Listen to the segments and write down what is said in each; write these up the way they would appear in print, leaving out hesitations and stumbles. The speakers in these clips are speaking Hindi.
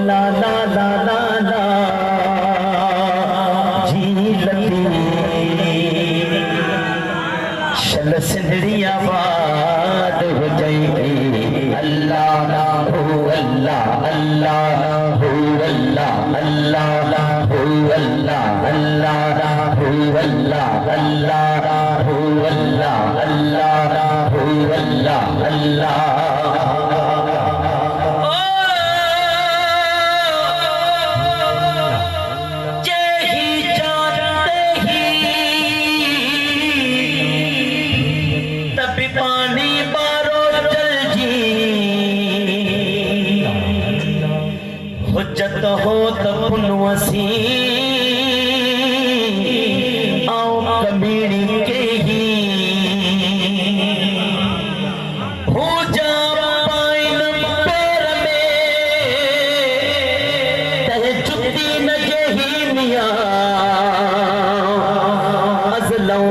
ला ला ला ला ला जी लती शल सिंधड़ी आबाद हो जाएगी। अल्लाह हो अल्लाह अल्लाह हो अल्लाह अल्लाह हो अल्लाह अल्लाह हो अल्लाह अल्लाह हो अल्लाह अल्लाह हो अल्लाह अल्लाह। हुज्जत हो तपुन वसी आओ कमीड़ी के ही हो जा पाइन पैर में तह जुती न जही मियां अजलो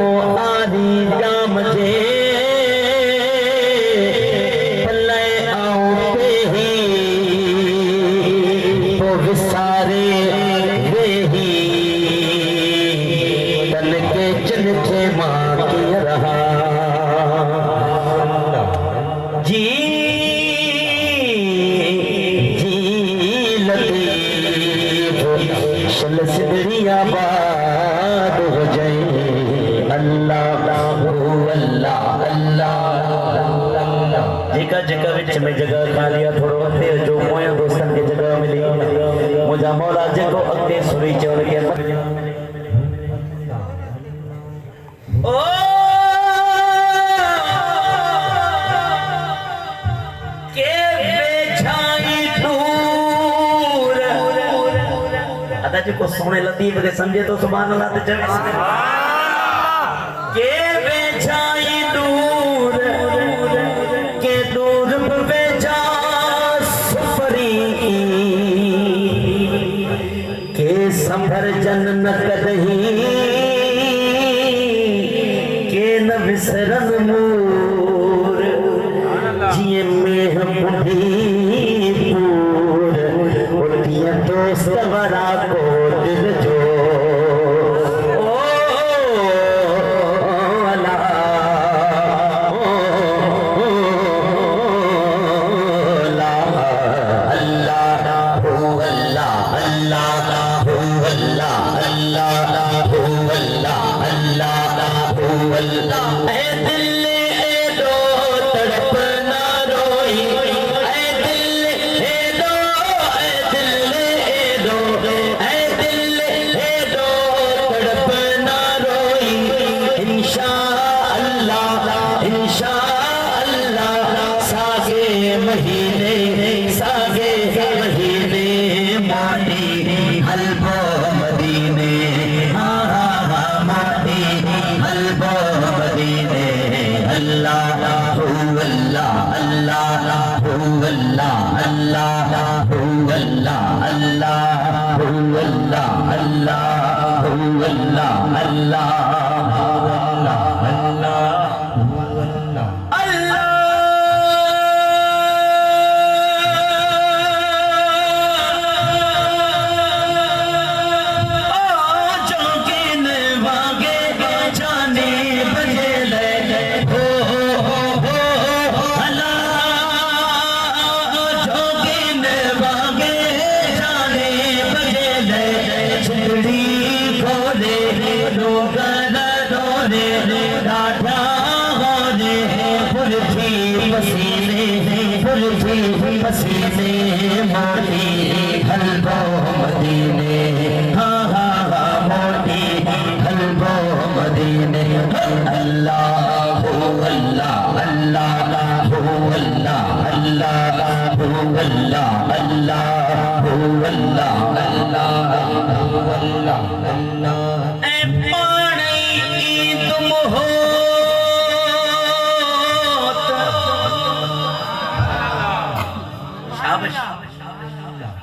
आरी जाम जे सारे वे ही तन के चन के माँ की रहा जी जी लतीफ शल सिंधड़ी आबाद हो जाए। अल्लाह अल्लाह अल्लाह जेका जेका विच में जगह खालिया थोड़ो अॻिते जो पोयां दोस्तनि खे जगह मिली मुझा मौला जेको अॻिते सुरी चवण के ओ के बेछाई दूर अदा जेको सोने लतीफ के समझे तो सुभान अल्लाह ते चवे के बेछाई दूर के दूर बेचा सुपरी के संभर जन न कदही के न विसरन मूर जिए में बुढ़ी पूर उठिया दोस्त वरा को दिल जो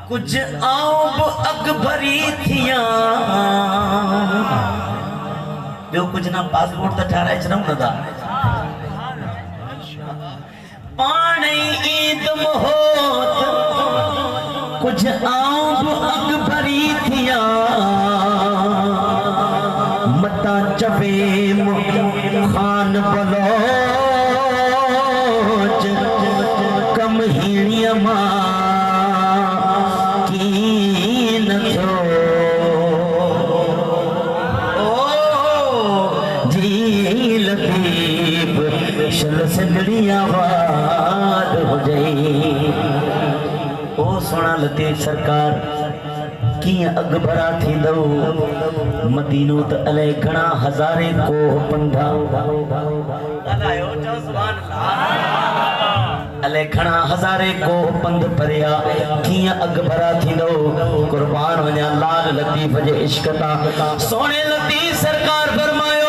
कुछ आऊं अकबरी थिया जो कुछ ना पासपोर्ट तो ठहराए छनम नदा पानी ईद मोहत कुछ आऊं अग भरी थिया मता चवे खान बलोच कम हीणिया मां की न थो जी लतीफ शल सिंधड़ी आवाज हो जाई ओ सोना लतीफ सरकार किया अग भरा थींदो मदीनो त अले घणा हज़ारे को पंधा अलायो जो सुभान अल्लाह अले घणा हज़ारे को पंध परिया किया अग भरा थींदो कुर्बान वञा लाल लतीफ जे इश्क ता सोने लतीफ सरकार फरमायो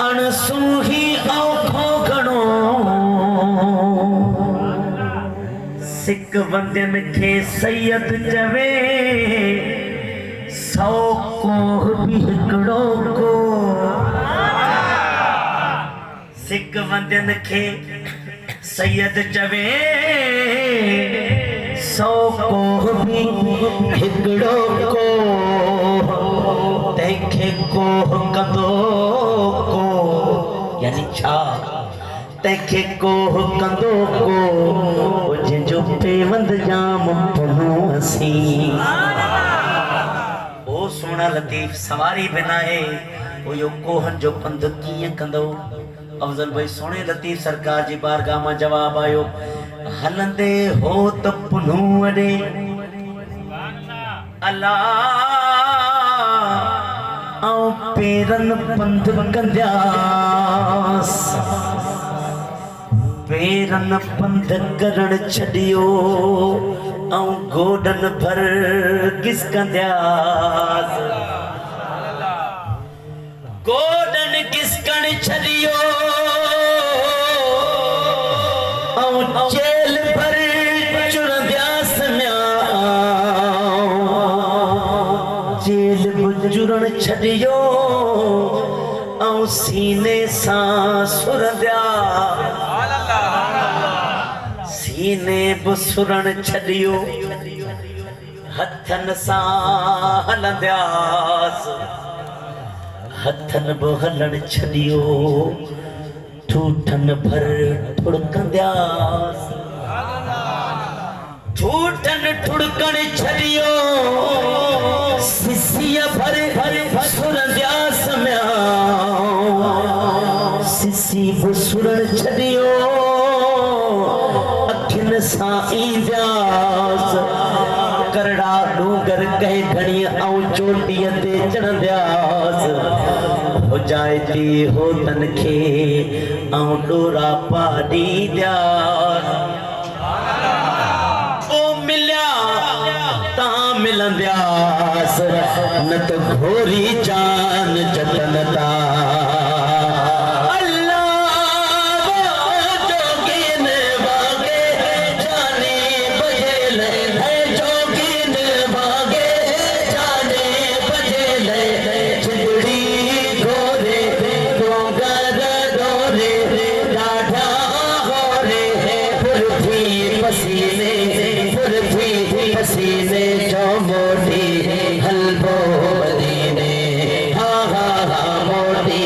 अणसूही औखो घणो सिक बंदन खे सैयद चवे सौ कोह भी हिकड़ो को सिक बंदन खे सैयद चवे सौ कोह भी हिकड़ो को तंहिंखे कोह कंदो यानी छा तंहिंखे कोह कंदो को जंहिंजो पेवंद जाम पनो हसी ओ सोना लतीफ सवारी बिनाए ओ यो कोहन जो पंध कीअं कंदो अफजल भाई सोने लतीफ सरकार जी बारगाह मां जवाब आयो हलंदे हो त पुनू वॾे अल्लाह आऊं पेरन पंध कंद्यास पेरन पंध करण छडियो आऊं गोडन भर किस कंद्यास गोडन किस कण छडियो आऊं चेल भर चुरंद्यास म्या जेल बुजुर्ग छडियो ऐं सीने सां सुरंदिया सीने बुसुरण छडियो हथन सां हलंदियास हथन बि हलण छडियो ठूठन भर ठुड़कंदियास ठूठन ठुड़कण छडियो सिसिया भर सुरंदियास म्या सिसी बुसुरण छडियो अखिन सां ईंदियास करड़ा डूंगर कहे घणी ऐं चोटीअ ते चढ़ंदियास हो जाए थी हो तन खे ऐं डोरा पा ॾींदियास मिलंदियास न त घोरी जान जतन ता पसीने जो मोटी हलबो मदीने हाँ हाँ हाँ मोटी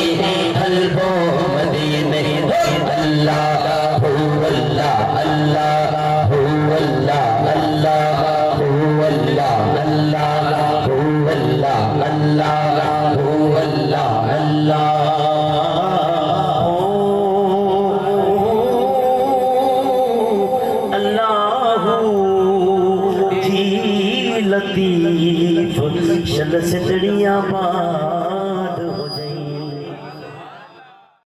हलबो मदीने अल्लाह हू अल्लाह अल्लाह हू अल्लाह अल्लाह हू अल्लाह अल्लाह हू अल्लाह अल्लाह हू अल्लाह अल्लाह लतीफ शल सिंधड़िया मां